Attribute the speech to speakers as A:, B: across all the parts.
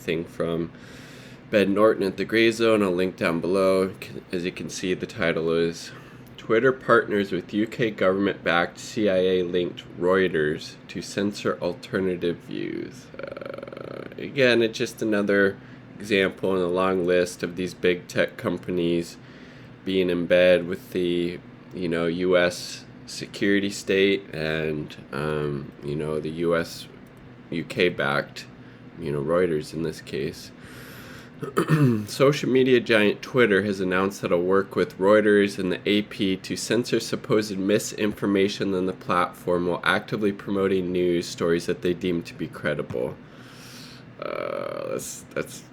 A: anything from Ben Norton at the Gray Zone. I'll link down below. As you can see, the title is Twitter partners with UK government-backed CIA-linked Reuters to censor alternative views. Again, it's just another example in a long list of these big tech companies being in bed with the, U.S. security state and, the U.S. UK-backed, Reuters in this case. Social media giant Twitter has announced that it'll work with Reuters and the AP to censor supposed misinformation on the platform while actively promoting news stories that they deem to be credible.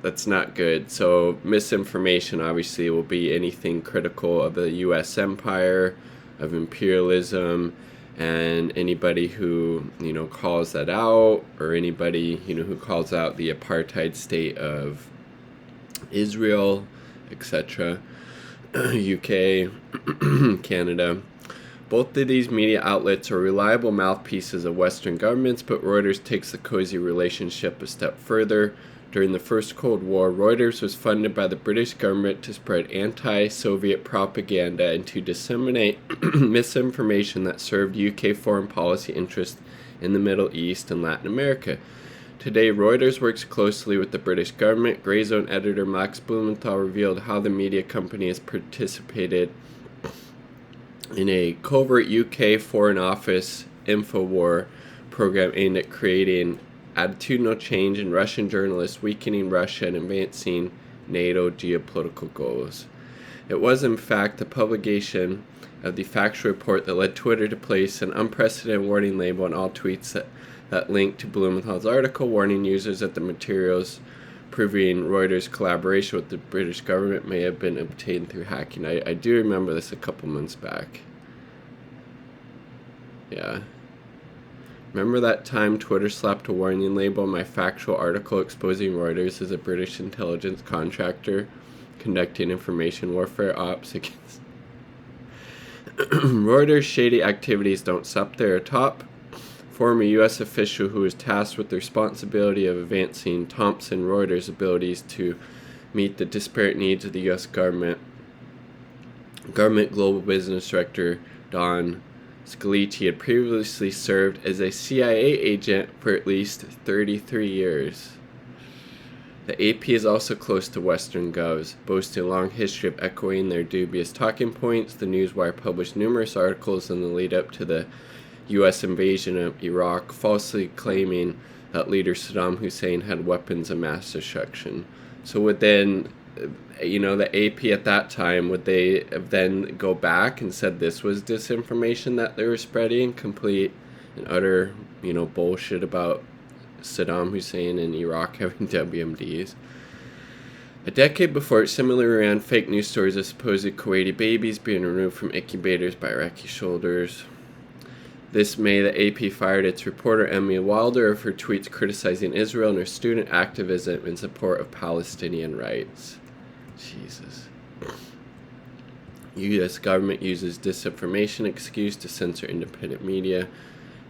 A: That's not good. So misinformation obviously will be anything critical of the U.S. empire, of imperialism, and anybody who calls that out, or anybody who calls out the apartheid state of Israel, etc., UK, Canada. Both of these media outlets are reliable mouthpieces of Western governments, but Reuters takes the cozy relationship a step further. During the First Cold War, Reuters was funded by the British government to spread anti-Soviet propaganda and to disseminate misinformation that served UK foreign policy interests in the Middle East and Latin America. Today, Reuters works closely with the British government. Gray Zone editor Max Blumenthal revealed how the media company has participated in a covert UK Foreign Office info war program aimed at creating attitudinal change in Russian journalists, weakening Russia, and advancing NATO geopolitical goals. It was, in fact, the publication of the factual report that led Twitter to place an unprecedented warning label on all tweets that linked to Blumenthal's article, warning users that the materials proving Reuters' collaboration with the British government may have been obtained through hacking. I do remember this a couple months back. Yeah. Remember that time Twitter slapped a warning label on my factual article exposing Reuters as a British intelligence contractor conducting information warfare ops against Reuters' shady activities don't stop there. Atop former U.S. official who was tasked with the responsibility of advancing Thomson Reuters' abilities to meet the disparate needs of the U.S. government Global Business Director Don Scalici had previously served as a CIA agent for at least 33 years. The AP is also close to Western govs, boasting a long history of echoing their dubious talking points. The Newswire published numerous articles in the lead-up to the U.S. invasion of Iraq, falsely claiming that leader Saddam Hussein had weapons of mass destruction. So would then, the AP at that time, would they then go back and said this was disinformation that they were spreading, complete and utter, bullshit about Saddam Hussein and Iraq having WMDs? A decade before, it similarly ran fake news stories of supposed Kuwaiti babies being removed from incubators by Iraqi soldiers. This May, the AP fired its reporter Emily Wilder for tweets criticizing Israel and her student activism in support of Palestinian rights. Jesus. U.S. government uses disinformation excuse to censor independent media.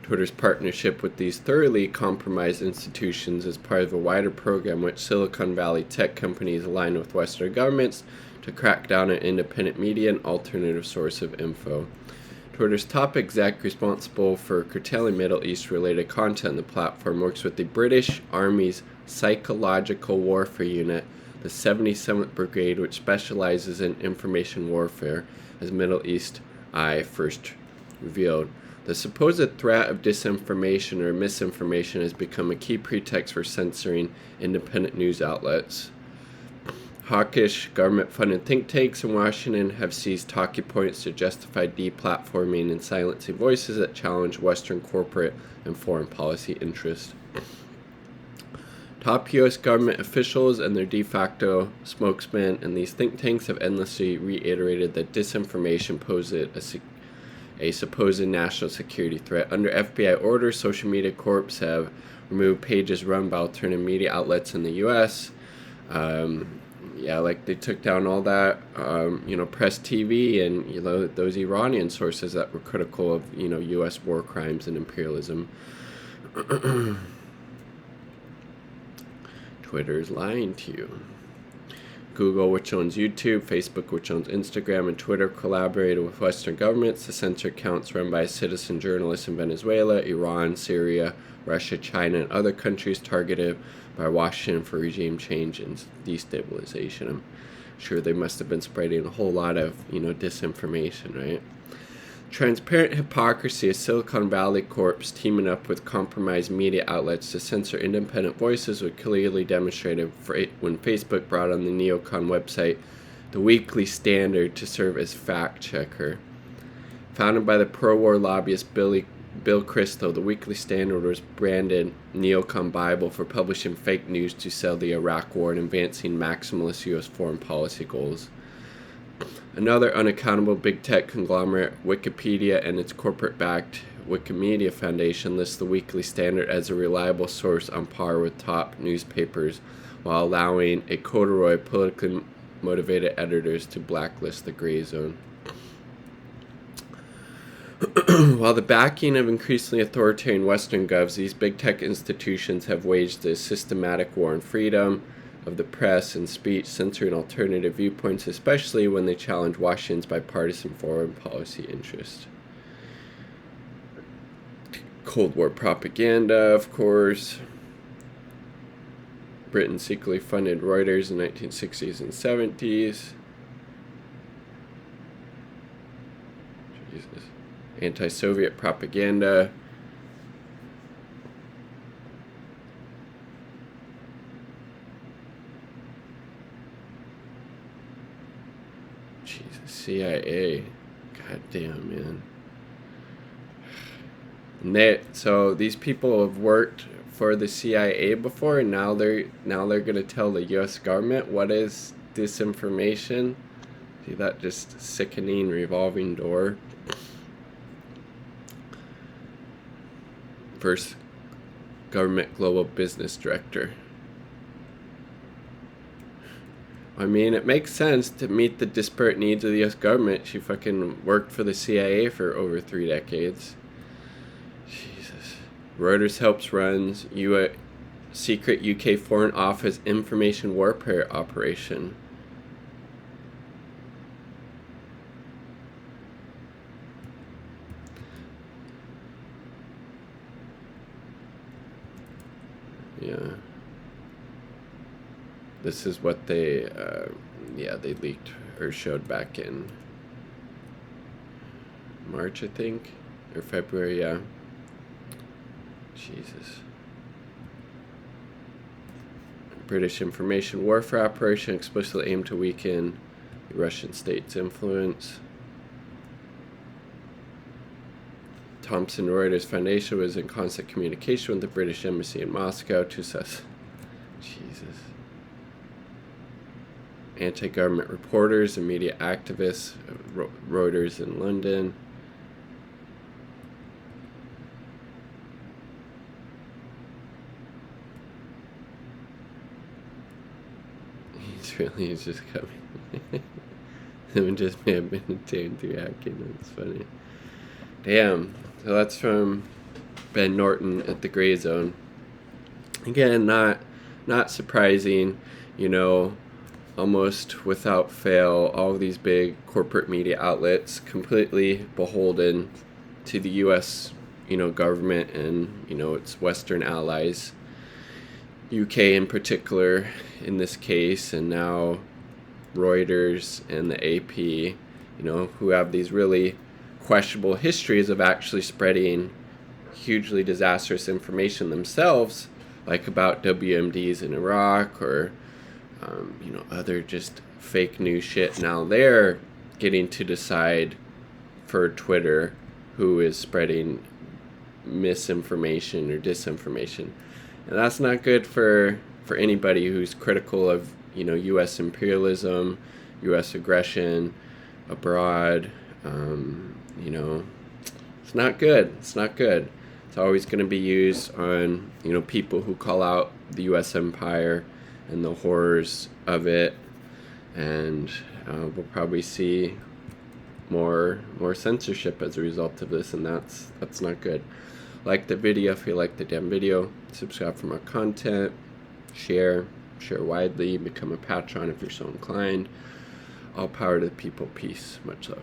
A: Twitter's partnership with these thoroughly compromised institutions is part of a wider program which Silicon Valley tech companies align with Western governments to crack down on independent media and alternative source of info. Twitter's top exec responsible for curtailing Middle East-related content on the platform works with the British Army's Psychological Warfare Unit, the 77th Brigade, which specializes in information warfare, as Middle East Eye first revealed. The supposed threat of disinformation or misinformation has become a key pretext for censoring independent news outlets. Hawkish government-funded think tanks in Washington have seized talking points to justify deplatforming and silencing voices that challenge Western corporate and foreign policy interests. Top U.S. government officials and their de facto spokesmen in these think tanks have endlessly reiterated that disinformation poses a supposed national security threat. Under FBI orders, social media corps have removed pages run by alternative media outlets in the U.S. They took down all that, Press TV and, those Iranian sources that were critical of, U.S. war crimes and imperialism. Twitter's lying to you. Google, which owns YouTube, Facebook, which owns Instagram, and Twitter, collaborated with Western governments to censor accounts run by citizen journalists in Venezuela, Iran, Syria, Russia, China, and other countries targeted by Washington for regime change and destabilization. I'm sure they must have been spreading a whole lot of, disinformation, right? Transparent hypocrisy of Silicon Valley Corp teaming up with compromised media outlets to censor independent voices was clearly demonstrated when Facebook brought on the neocon website The Weekly Standard to serve as fact-checker. Founded by the pro-war lobbyist Bill Kristol, The Weekly Standard was branded neocon Bible for publishing fake news to sell the Iraq War and advancing maximalist U.S. foreign policy goals. Another unaccountable big tech conglomerate, Wikipedia, and its corporate-backed Wikimedia Foundation lists the Weekly Standard as a reliable source on par with top newspapers, while allowing a corduroy politically motivated editors to blacklist the gray zone. While the backing of increasingly authoritarian Western govs, these big tech institutions have waged a systematic war on freedom of the press and speech, censoring alternative viewpoints, especially when they challenge Washington's bipartisan foreign policy interests. Cold War propaganda, of course. Britain secretly funded Reuters in the 1960s and 70s. Jesus. Anti-Soviet propaganda. Jesus, CIA. God damn, man. And so these people have worked for the CIA before, and now they're gonna tell the U.S. government what is disinformation. See that just sickening revolving door. First government global business director. I mean, it makes sense to meet the disparate needs of the U.S. government. She fucking worked for the CIA for over 3 decades. Jesus. Reuters helps runs secret UK Foreign Office information warfare operation. Yeah. This is what they leaked or showed back in March, I think, or February, yeah. Jesus. British information warfare operation explicitly aimed to weaken the Russian state's influence. Thomson Reuters Foundation was in constant communication with the British Embassy in Moscow to assess. Jesus. Anti-government reporters and media activists, Reuters in London. He's just coming. It just may have been attained through hacking. That's funny. Damn. So that's from Ben Norton at the Gray Zone. Again, not surprising, almost without fail, all of these big corporate media outlets completely beholden to the U.S., government and, its Western allies, UK in particular in this case, and now Reuters and the AP, who have these really questionable histories of actually spreading hugely disastrous information themselves, like about WMDs in Iraq or other just fake news shit. Now they're getting to decide for Twitter who is spreading misinformation or disinformation. And that's not good for anybody who's critical of, U.S. imperialism, U.S. aggression abroad. It's not good. It's not good. It's always going to be used on, people who call out the U.S. empire and the horrors of it. And we'll probably see more censorship as a result of this, and that's not good. Like the video if you like the damn video. Subscribe for more content. Share. share widely, become a patron if you're so inclined. All power to the people. Peace. Much love.